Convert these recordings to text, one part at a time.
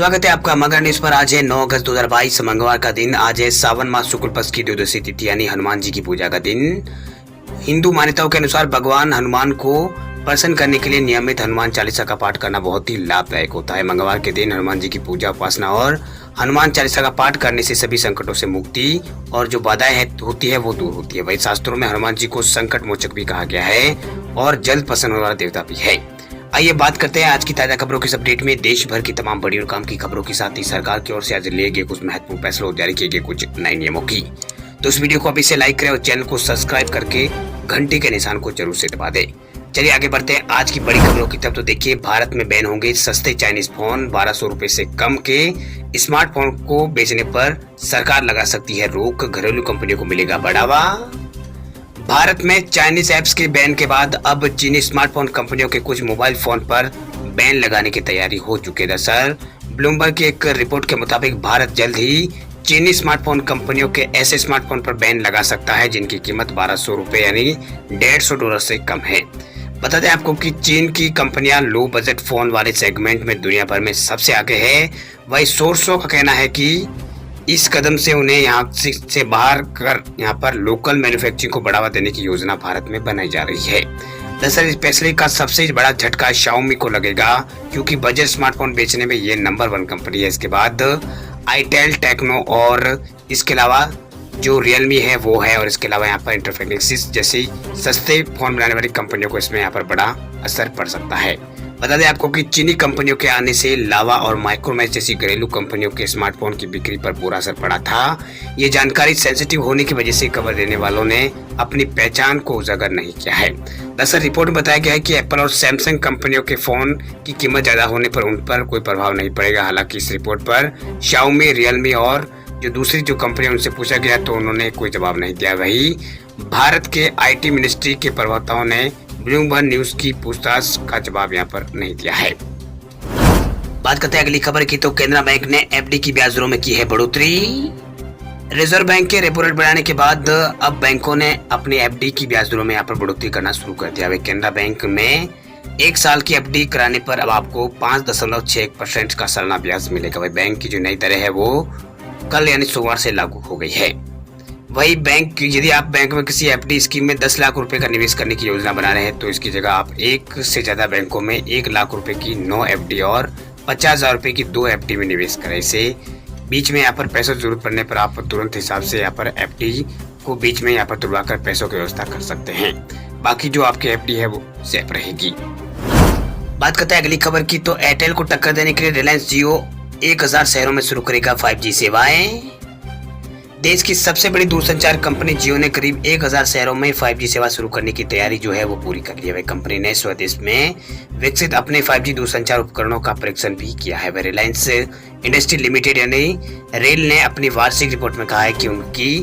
स्वागत है आपका मगर न्यूज पर। आज है 9 अगस्त 2022 मंगलवार का दिन। आज है सावन मास शुक्ल पक्ष की द्वादशी तिथि यानी हनुमान जी की पूजा का दिन। हिंदू मान्यताओं के अनुसार भगवान हनुमान को प्रसन्न करने के लिए नियमित हनुमान चालीसा का पाठ करना बहुत ही लाभदायक होता है। मंगलवार के दिन हनुमान जी की पूजा उपासना और हनुमान चालीसा का पाठ करने से सभी संकटों से मुक्ति और जो बाधाएं होती है वो दूर होती है। वही शास्त्रों में हनुमान जी को संकट मोचक भी कहा गया है और जल्द प्रसन्न होने वाला देवता भी है। आइए बात करते हैं आज की ताजा खबरों के इस अपडेट में। देश भर की तमाम बड़ी और काम की खबरों के साथ ही सरकार की ओर से आज लिए गए कुछ महत्वपूर्ण फैसलों और जारी किए गए कुछ नए नियमों की। तो इस वीडियो को अभी से लाइक करें और चैनल को सब्सक्राइब करके घंटे के निशान को जरूर से दबा दें। चलिए आगे बढ़ते हैं आज की बड़ी खबरों की तरफ। तो देखिए, भारत में बैन होंगे सस्ते चाइनीज फोन। 1200 रुपए से कम के स्मार्टफोन को बेचने पर सरकार लगा सकती है रोक। घरेलू कंपनियों को मिलेगा बढ़ावा। भारत में चाइनीज ऐप्स के बैन के बाद अब चीनी स्मार्टफोन कंपनियों के कुछ मोबाइल फोन पर बैन लगाने की तैयारी हो चुकी है। दरअसल ब्लूमबर्ग की एक रिपोर्ट के मुताबिक भारत जल्द ही चीनी स्मार्टफोन कंपनियों के ऐसे स्मार्टफोन पर बैन लगा सकता है जिनकी कीमत 1200 रुपए यानी $150 से कम है। बता दें आपको कि चीन की कंपनियां लो बजट फोन वाले सेगमेंट में दुनिया भर में सबसे आगे है। वही सोर्सों का कहना है कि इस कदम से उन्हें यहाँ से बाहर कर यहाँ पर लोकल मैन्युफैक्चरिंग को बढ़ावा देने की योजना भारत में बनाई जा रही है। दरअसल इस फैसले का सबसे बड़ा झटका Xiaomi को लगेगा क्योंकि बजट स्मार्टफोन बेचने में ये नंबर 1 कंपनी है। इसके बाद आईटेल, टेक्नो और इसके अलावा जो Realme है वो है और इसके अलावा यहाँ पर इंटरफेक्सिस जैसी सस्ते फोन बनाने वाली कंपनियों को इसमें यहाँ पर बड़ा असर पड़ सकता है। बता दें आपको कि चीनी कंपनियों के आने से लावा और माइक्रोमैक्स जैसी घरेलू कंपनियों के स्मार्टफोन की बिक्री पर बुरा असर पड़ा था। ये जानकारी सेंसिटिव होने की वजह से खबर देने वालों ने अपनी पहचान को उजागर नहीं किया है। दरअसल रिपोर्ट में बताया गया है कि एप्पल और सैमसंग कंपनियों के फोन की कीमत ज्यादा होने पर उन पर कोई प्रभाव नहीं पड़ेगा। हालांकि इस रिपोर्ट पर Xiaomi, Realme और जो दूसरी जो कंपनी उनसे पूछा गया तो उन्होंने कोई जवाब नहीं दिया। वही भारत के IT मिनिस्ट्री के प्रवक्ताओं ने ब्लूमबर्ग न्यूज की पूछताछ का जवाब यहाँ पर नहीं दिया है। बात करते हैं अगली खबर की। तो केनरा बैंक ने FD की ब्याज दरों में की है बढ़ोतरी। रिजर्व बैंक के रेपो रेट बढ़ाने के बाद अब बैंकों ने अपनी FD की ब्याज दरों में यहाँ पर बढ़ोतरी करना शुरू कर दिया है। केनरा बैंक में 1 साल की FD कराने पर अब आपको 5.61% का सालाना ब्याज मिलेगा। वही बैंक की जो नई दरें है वो कल यानी सोमवार से लागू हो गई है। वही बैंक यदि आप बैंक में किसी FD स्कीम में 10 लाख रुपए का निवेश करने की योजना बना रहे हैं तो इसकी जगह आप एक से ज्यादा बैंकों में 1 लाख रुपए की 9 FD और 50,000 रुपए की 2 FD में निवेश करें। इसे बीच में यहाँ पर पैसों की जरूरत पड़ने पर आप तुरंत हिसाब से यहाँ पर FD को बीच में यहाँ पर तुड़वा कर पैसों की व्यवस्था कर सकते हैं। बाकी जो आपकी FD है वो सेफ रहेगी। बात करते हैं अगली खबर की। तो एयरटेल को टक्कर देने के लिए रिलायंस जियो 1000 शहरों में शुरू करेगा 5G सेवाएं। देश की सबसे बड़ी दूरसंचार कंपनी जियो ने करीब 1000 शहरों में 5G सेवा शुरू करने की तैयारी जो है वो पूरी कर ली है। कंपनी ने स्वदेश में विकसित अपने 5G दूरसंचार उपकरणों का परीक्षण भी किया है। वह रिलायंस इंडस्ट्री लिमिटेड यानी रेल ने अपनी वार्षिक रिपोर्ट में कहा है कि उनकी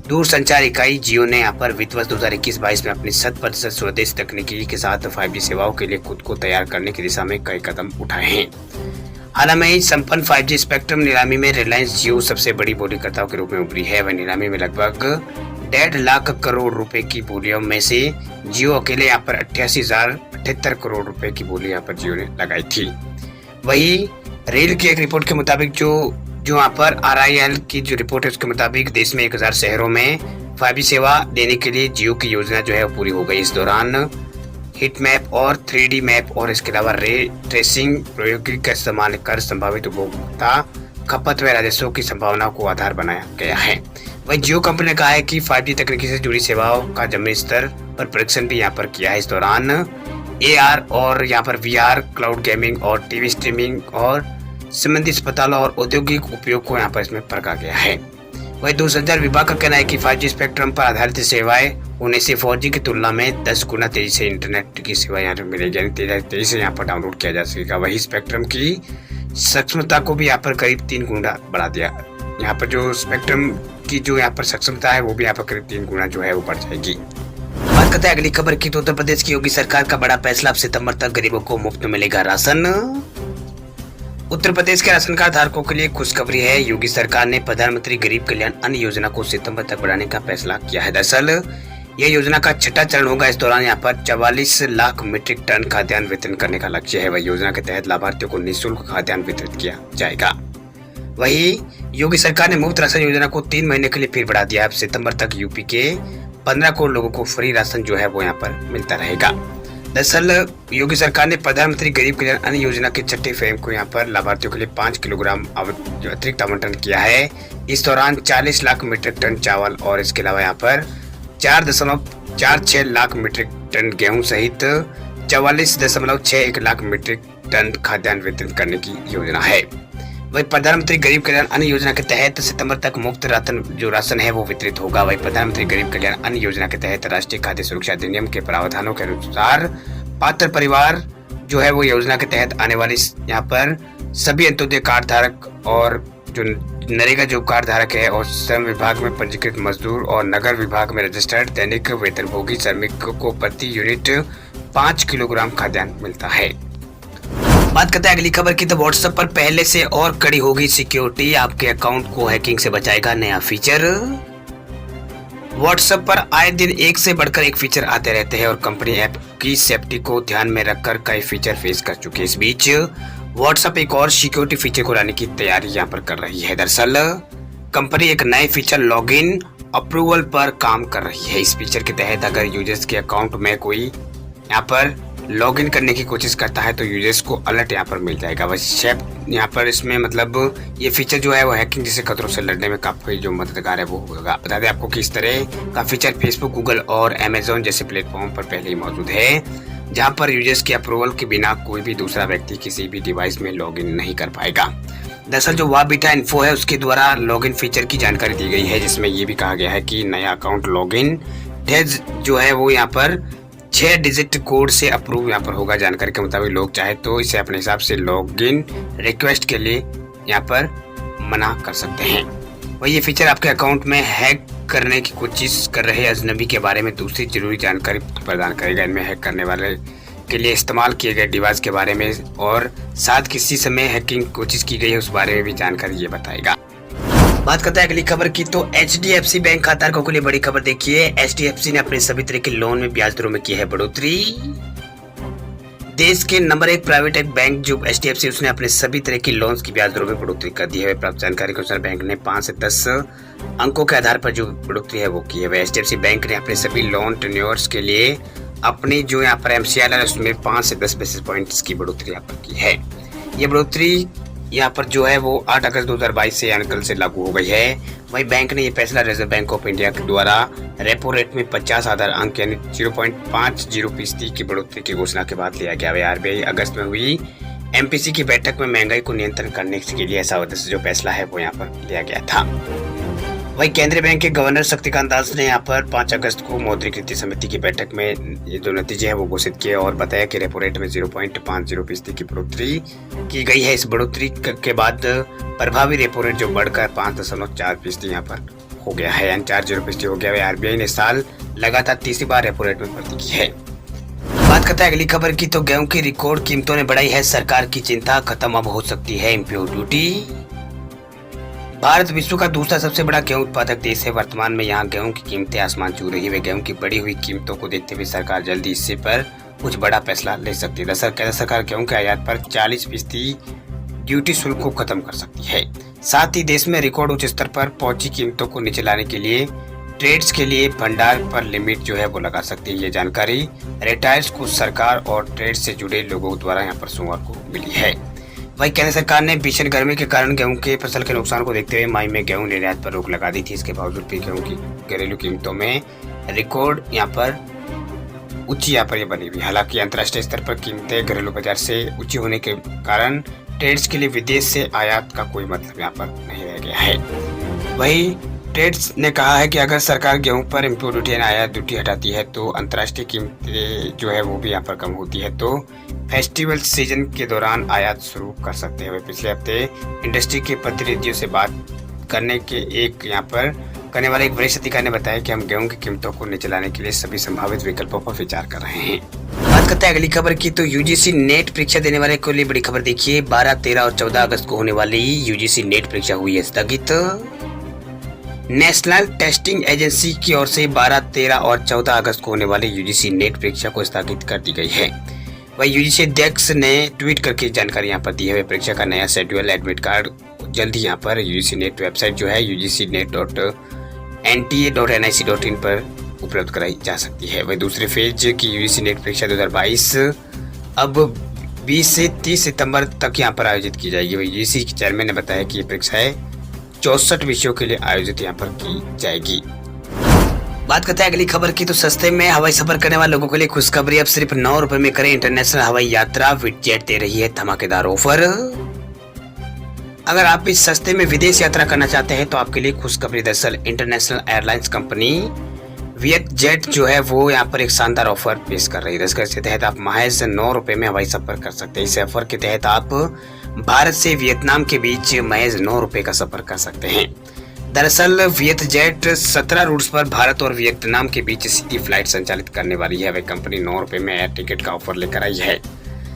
दूरसंचार इकाई जियो ने यहाँ पर वित्त वर्ष 2021-22 में अपनी 100% स्वदेश तकनीकी के साथ 5G सेवाओं के लिए खुद को तैयार करने की दिशा में कई कदम उठाए हैं। हाल में ही संपन्न 5G स्पेक्ट्रम नीलामी में रिलायंस जियो सबसे बड़ी बोलीकर्ताओं के रूप में उभरी है। वह नीलामी में लगभग 1.5 लाख करोड़ रुपए की बोलियों में से जियो अकेले यहाँ पर 88,078 करोड़ रुपए की बोली यहाँ पर जियो ने लगाई थी। वही रेल की एक रिपोर्ट के मुताबिक जो यहाँ पर RIL की जो रिपोर्ट है उसके मुताबिक देश में 1000 शहरों में 5G सेवा देने के लिए जियो की योजना जो है वो पूरी हो गई। इस दौरान हिट मैप और 3D मैप और इसके अलावा रे ट्रेसिंग प्रौद्योगिकी का इस्तेमाल कर संभावित उपभोक्ता खपत व राजस्व की संभावनाओं को आधार बनाया गया है। वहीं जियो कंपनी ने कहा है कि 5G तकनीकी से जुड़ी सेवाओं का जमीनी स्तर पर परीक्षण भी यहाँ पर किया है। इस दौरान AR और यहाँ पर VR, क्लाउड गेमिंग और TV स्ट्रीमिंग और संबंधित अस्पतालों और औद्योगिक उपयोग को यहाँ पर इसमें परखा गया है। वही दूरसंचार विभाग का कहना है कि 5G स्पेक्ट्रम पर आधारित सेवाएं होने से 4G की तुलना में 10 गुना तेजी से इंटरनेट की सेवा यहाँ पर मिलेगी, यानी तेजी से यहाँ पर डाउनलोड किया जा सकेगा। वही स्पेक्ट्रम की सक्षमता को भी यहाँ पर करीब 3 गुना बढ़ा दिया। यहाँ पर जो स्पेक्ट्रम की जो यहाँ पर सक्षमता है वो भी यहाँ पर करीब 3 गुना जो है वो बढ़ जाएगी। बात करते हैं अगली खबर की। तो उत्तर प्रदेश की योगी सरकार का बड़ा फैसला, अब सितंबर तक गरीबों को मुफ्त में मिलेगा राशन। उत्तर प्रदेश के राशन कार्ड धारकों के लिए खुशखबरी है। योगी सरकार ने प्रधानमंत्री गरीब कल्याण अन्न योजना को सितंबर तक बढ़ाने का फैसला किया है। दरअसल यह योजना का छठा चरण होगा। इस दौरान यहाँ पर 44 लाख मीट्रिक टन खाद्यान्न वितरण करने का लक्ष्य है। वही योजना के तहत लाभार्थियों को निःशुल्क खाद्यान्न वितरित किया जाएगा। वही योगी सरकार ने मुफ्त राशन योजना को 3 महीने के लिए फिर बढ़ा दिया। अब सितंबर तक यूपी के 15 करोड़ लोगों को फ्री राशन जो है वो यहाँ पर मिलता रहेगा। दरअसल योगी सरकार ने प्रधानमंत्री गरीब कल्याण अन्न योजना के छठे फेज को यहाँ पर लाभार्थियों के लिए 5 किलोग्राम अतिरिक्त आवंटन किया है। इस दौरान 40 लाख मीट्रिक टन चावल और इसके अलावा यहाँ पर 4.46 लाख मीट्रिक टन गेहूं सहित 44.61 लाख मीट्रिक टन खाद्यान्न वितरित करने की योजना है। वही प्रधानमंत्री गरीब कल्याण अन्न योजना के तहत सितंबर तक मुफ्त राशन है वो वितरित होगा। वही प्रधानमंत्री गरीब कल्याण अन्न योजना के तहत राष्ट्रीय खाद्य सुरक्षा अधिनियम के प्रावधानों के अनुसार पात्र परिवार जो है वो योजना के तहत आने वाली यहाँ पर सभी अंत्योदय कार्ड धारक और जो नरेगा जो कार्ड धारक है और श्रम विभाग में पंजीकृत मजदूर और नगर विभाग में रजिस्टर्ड दैनिक वेतनभोगी श्रमिक को प्रति यूनिट 5 किलोग्राम खाद्यान्न मिलता है। बात करते हैं अगली खबर की। तो व्हाट्सएप पर पहले से और कड़ी होगी सिक्योरिटी, आपके अकाउंट को हैकिंग से बचाएगा नया फीचर। व्हाट्सएप पर आए दिन एक से बढ़कर एक फीचर आते रहते हैं और कंपनी ऐप की सेफ्टी को ध्यान में रखकर कई फीचर फेस कर चुके हैं। इस बीच व्हाट्सएप एक और सिक्योरिटी फीचर को लाने की तैयारी यहाँ पर कर रही है। दरअसल कंपनी एक नए फीचर लॉगिन अप्रूवल पर काम कर रही है। इस फीचर के तहत अगर यूजर्स के अकाउंट में कोई यहाँ पर लॉगिन करने की कोशिश करता है तो यूजर्स को अलर्ट यहाँ पर मिल जाएगा। वैसे यहाँ पर इसमें मतलब ये फीचर जो है वो हैकिंग जैसे खतरों से लड़ने में काफी जो मददगार है वो होगा। बता दें आपको कि इस तरह का फीचर फेसबुक, गूगल और अमेजोन जैसे प्लेटफॉर्म पर पहले ही मौजूद है, जहां पर यूजर्स के अप्रूवल के बिना कोई भी दूसरा व्यक्ति किसी भी डिवाइस में लॉगिन नहीं कर पाएगा। दरअसल जो वा बीटा इन्फो है उसके द्वारा लॉगिन फीचर की जानकारी दी गई है, जिसमें ये भी कहा गया है कि नया अकाउंट लॉगिन जो है वो यहाँ पर 6 डिजिट कोड से अप्रूव यहाँ पर होगा। जानकारी के मुताबिक लोग चाहे तो इसे अपने हिसाब से लॉगिन रिक्वेस्ट के लिए यहाँ पर मना कर सकते हैं। वही ये फीचर आपके अकाउंट में हैक करने की कोशिश कर रहे अजनबी के बारे में दूसरी जरूरी जानकारी प्रदान करेगा। इनमें हैक करने वाले के लिए इस्तेमाल किए गए डिवाइस के बारे में और साथ किसी समय हैकिंग कोशिश की गई है उस बारे में भी जानकारी ये बताएगा। बात करते हैं अगली खबर की। तो HDFC बैंक खाताधारकों के लिए बड़ी खबर देखिए। HDFC ने अपने सभी तरह के लोन में ब्याज दरों में की है बढ़ोतरी। देश के नंबर 1 प्राइवेट बैंक जो HDFC उसने अपने सभी तरह की लोन्स की ब्याज दरों में बढ़ोतरी कर दी है। प्राप्त जानकारी के अनुसार बैंक ने 5 से 10 अंकों के आधार पर जो बढ़ोतरी है वो की है। HDFC बैंक ने अपने सभी लोन टेन्योर्स के लिए अपनी जो यहाँ पर MCLR है उसमें 5 से 10 बेसिस पॉइंट्स की बढ़ोतरी यहाँ पर की है। ये बढ़ोतरी यहाँ पर जो है वो 8 अगस्त 2022 से यानी कल से लागू हो गई है। वही बैंक ने ये फैसला रिजर्व बैंक ऑफ इंडिया के द्वारा रेपो रेट में 50 आधार अंक यानी 0.50% की बढ़ोतरी की घोषणा के बाद लिया गया। RBI अगस्त में हुई MPC की बैठक में महंगाई को नियंत्रण करने के लिए ऐसा जो फैसला है वो यहाँ पर लिया गया था। वही केंद्रीय बैंक के गवर्नर शक्तिकांत दास ने यहाँ पर 5 अगस्त को मौद्रिक नीति समिति की बैठक में ये जो नतीजे हैं वो घोषित किए और बताया कि रेपो रेट में 0.50% की बढ़ोतरी की गई है। इस बढ़ोतरी के बाद प्रभावी रेपो रेट जो बढ़कर 5.4% यहाँ पर हो गया है यानी 40% हो गया है। RBI ने साल लगातार तीसरी बार रेपो रेट में वृद्धि की है। बात करते हैं अगली खबर की। तो गेहूं की रिकॉर्ड कीमतों ने बढ़ाई है सरकार की चिंता, खत्म अब हो सकती है इम्पोर्ट ड्यूटी। भारत विश्व का दूसरा सबसे बड़ा गेहूं उत्पादक देश है। वर्तमान में यहाँ गेहूं की कीमतें आसमान छू रही है। गेहूं की बढ़ी हुई कीमतों को देखते हुए सरकार जल्दी इससे पर कुछ बड़ा फैसला ले सकती है। दरअसल केंद्र सरकार गेहूं के आयात पर 40% ड्यूटी शुल्क को खत्म कर सकती है। साथ ही देश में रिकॉर्ड उच्च स्तर पर पहुंची कीमतों को नीचे लाने के लिए ट्रेड्स के लिए भंडार पर लिमिट जो है वो लगा सकती है। ये जानकारी रिटेलर्स को सरकार और ट्रेड से जुड़े लोगों द्वारा यहाँ पर सोमवार को मिली है। वही केंद्र सरकार ने भीषण गर्मी के कारण गेहूं के फसल के नुकसान को देखते हुए मई में गेहूं निर्यात पर रोक लगा दी थी। इसके बावजूद भी गेहूं की घरेलू कीमतों में रिकॉर्ड यहाँ पर ऊंची यहाँ पर ये बनी हुई। हालांकि अंतर्राष्ट्रीय स्तर पर कीमतें घरेलू बाजार से ऊंची होने के कारण ट्रेड्स के लिए विदेश से आयात का कोई मतलब यहाँ पर नहीं रह गया है। वही ट्रेड्स ने कहा है कि अगर सरकार गेहूं पर इम्पोर्ट ड्यूटी यानी आयात ड्यूटी हटाती है तो अंतर्राष्ट्रीय कीमतें जो है वो भी यहाँ पर कम होती है, तो फेस्टिवल सीजन के दौरान आयात शुरू कर सकते हैं। पिछले हफ्ते इंडस्ट्री के प्रतिनिधियों से बात करने के यहाँ पर करने वाले एक वरिष्ठ अधिकारी ने बताया कि हम गेहूं की कीमतों को नीचे लाने के लिए सभी संभावित विकल्पों पर विचार कर रहे हैं। बात करते हैं अगली खबर की। तो यूजीसी नेट परीक्षा देने वाले के लिए बड़ी खबर देखिए। 12, 13 और 14 अगस्त को होने वाली यूजीसी नेट परीक्षा हुई है स्थगित। नेशनल टेस्टिंग एजेंसी की ओर से 12, 13 और 14 अगस्त को होने वाली यूजीसी नेट परीक्षा को स्थगित कर दी गई है। वही यूजीसी अध्यक्ष ने ट्वीट करके जानकारी यहाँ पर दी है। परीक्षा का नया शेड्यूल एडमिट कार्ड जल्द ही यहाँ पर यूजीसी नेट वेबसाइट जो है ugcnet.nta.nic.in पर उपलब्ध कराई जा सकती है। वही दूसरे फेज की यूजीसी नेट परीक्षा 2022 अब 20 से 30 सितंबर तक यहाँ पर आयोजित की जाएगी। वही यूजीसी के चेयरमैन ने बताया कि ये परीक्षाएं 64 विषयों के लिए आयोजित यहाँ पर की जाएगी। बात करते हैं अगली खबर की, तो सस्ते में हवाई सफर करने वाले लोगों के लिए खुशखबरी। अब सिर्फ 9 रुपए में करें इंटरनेशनल हवाई यात्रा। विटजेट दे रही है धमाकेदार ऑफर। अगर आप इस सस्ते में विदेश यात्रा करना चाहते हैं तो आपके लिए खुशखबरी। दरअसल इंटरनेशनल एयरलाइंस कंपनी विटजेट जो है वो यहाँ पर एक शानदार ऑफर पेश कर रही है। इसके तहत आप महज 9 रुपए में हवाई सफर कर सकते हैं। इस ऑफर के तहत आप भारत से वियतनाम के बीच महज 9 रुपए का सफर कर सकते हैं। दरअसल वियतजेट 17 रूट्स पर भारत और वियतनाम के बीच सीधी फ्लाइट संचालित करने वाली है। वह कंपनी 9 रुपए में एयर टिकट का ऑफर लेकर आई है,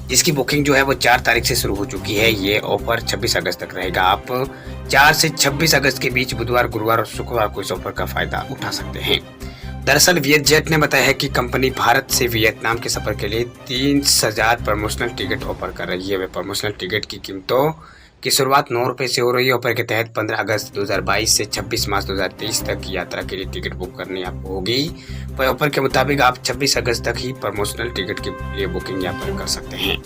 जिसकी बुकिंग जो है वो 4 तारीख से शुरू हो चुकी है। ये ऑफर 26 अगस्त तक रहेगा। आप 4 से 26 अगस्त के बीच बुधवार, गुरुवार और शुक्रवार को इस ऑफर का फायदा उठा सकते हैं। दरअसल वियतजेट ने बताया है कि कंपनी भारत से वियतनाम के सफर के लिए 30,000 प्रमोशनल टिकट ऑफर कर रही है। वे प्रमोशनल टिकट की कीमतों की शुरुआत 9 रुपए से हो रही है। ऑफर के तहत 15 अगस्त 2022 से 26 मार्च 2023 तक की यात्रा के लिए टिकट बुक करनी आपको होगी। वही ऑफर के मुताबिक आप 26 अगस्त तक ही प्रमोशनल टिकट के लिए बुकिंग यहाँ पर कर सकते हैं।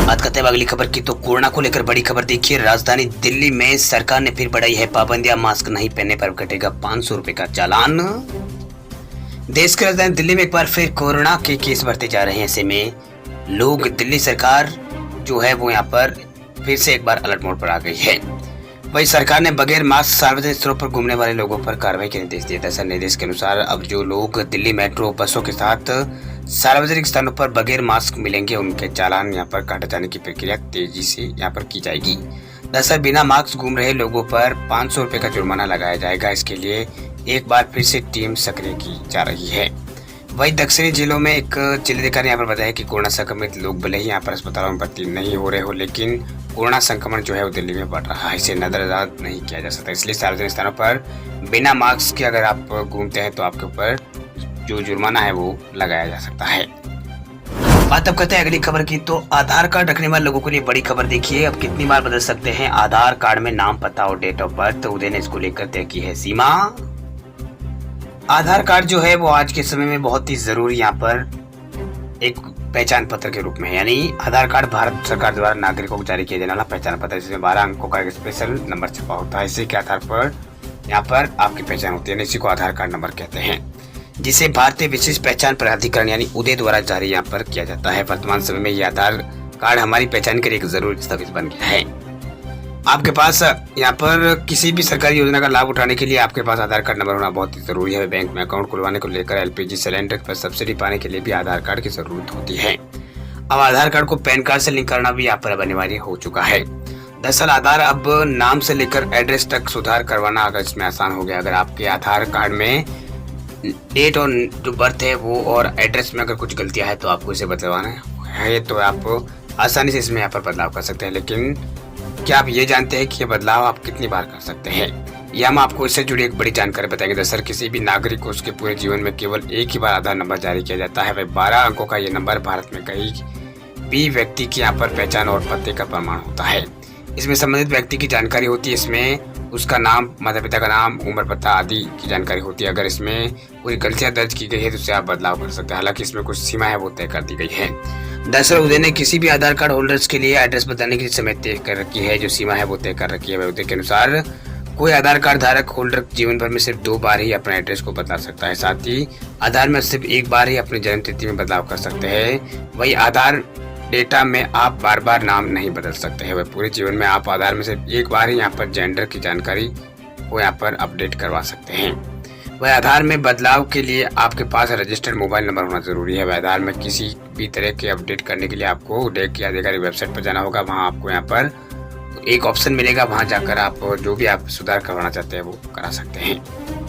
बात करते हैं अगली खबर की, तो कोरोना को लेकर बड़ी खबर देखिए। राजधानी दिल्ली में सरकार ने फिर बढ़ाई है पाबंदियां। मास्क नहीं पहनने पर कटेगा 500 रुपए का चालान। देश की राजधानी दिल्ली में एक बार फिर कोरोना के केस बढ़ते जा रहे हैं। ऐसे में लोग, दिल्ली सरकार जो है वो यहाँ पर फिर से एक बार अलर्ट मोड पर आ गई है। वही सरकार ने बगैर मास्क सार्वजनिक स्थलों पर घूमने वाले लोगों पर कार्रवाई के निर्देश दिए। दरअसल निर्देश के अनुसार अब जो लोग दिल्ली मेट्रो बसों के साथ सार्वजनिक स्थानों पर बगैर मास्क मिलेंगे, उनके चालान यहाँ पर काटे जाने की प्रक्रिया तेजी से यहाँ पर की जाएगी। दरअसल बिना मास्क घूम रहे लोगों पर 500 रुपए का जुर्माना लगाया जाएगा। इसके लिए एक बार फिर से टीम सक्रिय की जा रही है। वही दक्षिणी जिलों में एक जिलाधिकारी यहाँ पर बताया कि कोरोना संक्रमित लोग भले ही यहाँ पर अस्पतालों में भर्ती नहीं हो रहे हो, लेकिन कोरोना संक्रमण जो है वो दिल्ली में बढ़ रहा है। इसे नजरअंदाज नहीं किया जा सकता। इसलिए सार्वजनिक स्थानों पर बिना मास्क के अगर आप घूमते हैं तो आपके ऊपर जो जुर्माना है वो लगाया जा सकता है। बात अब करते हैं अगली खबर की, तो आधार कार्ड रखने वाले लोगों के लिए बड़ी खबर देखिए। अब कितनी बार बदल सकते हैं आधार कार्ड में नाम, पता और डेट ऑफ बर्थ। उदय ने इसको लेकर तय की है सीमा। आधार कार्ड जो है वो आज के समय में बहुत ही जरूरी यहाँ पर एक पहचान पत्र के रूप में है। यानी आधार कार्ड भारत सरकार द्वारा नागरिकों को जारी किया जाने वाला पहचान पत्र, जिसमें 12 अंकों का एक स्पेशल नंबर छपा होता है। इसी के आधार पर यहाँ पर आपकी पहचान होती है। इसी को आधार कार्ड नंबर कहते हैं, जिसे भारतीय विशिष्ट पहचान प्राधिकरण यानी उदय द्वारा जारी यहाँ पर किया जाता है। वर्तमान समय में यह आधार कार्ड हमारी पहचान के लिए एक जरूरी दस्तावेज बन गया है। आपके पास यहाँ पर किसी भी सरकारी योजना का लाभ उठाने के लिए आपके पास आधार कार्ड नंबर होना बहुत ही जरूरी है। बैंक में अकाउंट खुलवाने को लेकर एलपीजी सिलेंडर पर सब्सिडी पाने के लिए भी आधार कार्ड की जरूरत होती है। अब आधार कार्ड को पैन कार्ड से लिंक करना भी यहाँ पर अब अनिवार्य हो चुका है। दरअसल आधार अब नाम से लेकर एड्रेस तक सुधार करवाना अगर इसमें आसान हो गया। अगर आपके आधार कार्ड में डेट और जो बर्थ है वो और एड्रेस में अगर कुछ गलतियां है तो आपको इसे बदलवाना है, तो आप आसानी से इसमें यहाँ पर बदलाव कर सकते हैं। लेकिन क्या आप ये जानते हैं कि ये बदलाव आप कितनी बार कर सकते हैं? यह हम आपको इससे जुड़ी एक बड़ी जानकारी बताएंगे। दरअसल किसी भी नागरिक को उसके पूरे जीवन में केवल एक ही बार आधार नंबर जारी किया जाता है। वह 12 अंकों का ये नंबर भारत में कहीं भी व्यक्ति की यहाँ पर पहचान और पते का प्रमाण होता है। इसमें संबंधित व्यक्ति की जानकारी होती है। इसमें उसका नाम, माता पिता का नाम, उम्र, पता आदि की जानकारी होती है। अगर इसमें कोई गलतियां दर्ज की गई है तो उससे आप बदलाव कर सकते हैं। हालांकि इसमें कुछ सीमा है वो तय कर दी गई है। दरअसल उदय ने किसी भी आधार कार्ड होल्डर्स के लिए एड्रेस बताने की समय तय कर रखी है। जो सीमा है वो तय कर रखी है। उदय के अनुसार कोई आधार कार्ड धारक होल्डर जीवन भर में सिर्फ 2 बार ही अपने एड्रेस को बदला सकता है। साथ ही आधार में सिर्फ एक बार ही अपनी जन्म तिथि में बदलाव कर सकते हैं। वही आधार डेटा में आप बार बार नाम नहीं बदल सकते हैं। वह पूरे जीवन में आप आधार में सिर्फ एक बार ही यहाँ पर जेंडर की जानकारी को यहाँ पर अपडेट करवा सकते हैं। वह आधार में बदलाव के लिए आपके पास रजिस्टर्ड मोबाइल नंबर होना जरूरी है। वह आधार में किसी भी तरह के अपडेट करने के लिए आपको डेक की आधिकारिक वेबसाइट पर जाना होगा। वहाँ आपको यहाँ पर एक ऑप्शन मिलेगा, वहाँ जाकर आप जो भी आप सुधार करवाना चाहते हैं वो करा सकते हैं।